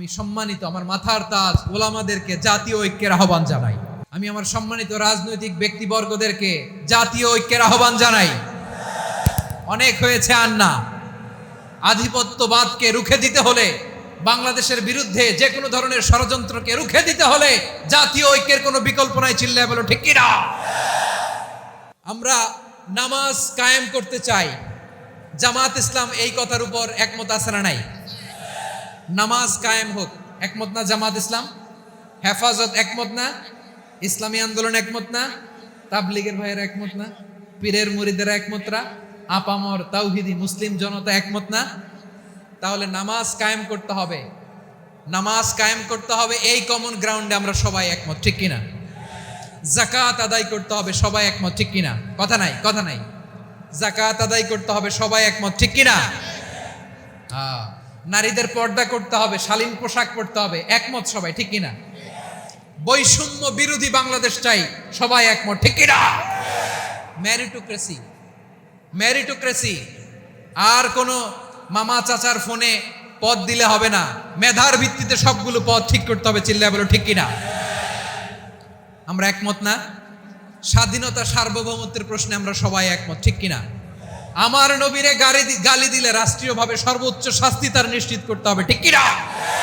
আমি সম্মানিত আমার মাথার তাজ ওলামাদেরকে জাতীয় ঐক্যের আহ্বান জানাই। আমি আমার সম্মানিত রাজনৈতিক ব্যক্তিবর্গদেরকে জাতীয় ঐক্যের আহ্বান জানাই। অনেক হয়েছে আর না। আধিপত্যবাদকে রুখে দিতে হলে, বাংলাদেশের বিরুদ্ধে যে কোনো ধরনের ষড়যন্ত্রকে রুখে দিতে হলে জাতীয় ঐক্যের কোনো বিকল্প নাই। চিল্লায় বলো ঠিক কিনা? আমরা নামাজ কায়েম করতে চাই। জামাত ইসলাম এই কথার উপর একমত আছে না নাই? নামাজ কায়েম হোক, একমত না জামাত ইসলাম? হেফাজত একমত না? ইসলামী আন্দোলন একমত না? তাবলীগের ভাইয়েরা একমত না? পীরের মুরিদেরা একমত না? আপামর তাওহীদি মুসলিম জনতা একমত না? তাহলে নামাজ কায়েম করতে হবে। নামাজ কায়েম করতে হবে, এই কমন গ্রাউন্ডে আমরা সবাই একমত, ঠিক কিনা? যাকাত আদায় করতে হবে, সবাই একমত, ঠিক কিনা? কথা নাই, কথা নাই। যাকাত আদায় করতে হবে, সবাই একমত, ঠিক কিনা? নারীদের পর্দা করতে হবে, শালীন পোশাক পরতে হবে, একমত সবাই, ঠিক কিনা? বৈষম্য বিরোধী বাংলাদেশ চাই, সবাই একমত, ঠিক কিনা? মেরিটোক্রেসি, মেরিটোক্রেসি, আর কোনো মামা চাচার ফোনে পদ দিলে হবে না, মেধার ভিত্তিতে সবগুলো পদ ঠিক করতে হবে। চিল্লায় বলো ঠিক কিনা? আমরা একমত না? স্বাধীনতা সার্বভৌমত্বের প্রশ্নে আমরা সবাই একমত, ঠিক কিনা? আমার নবীরে গালি দিলে রাষ্ট্রীয়ভাবে সর্বোচ্চ শাস্তি তার নিশ্চিত করতে হবে, ঠিক কিনা?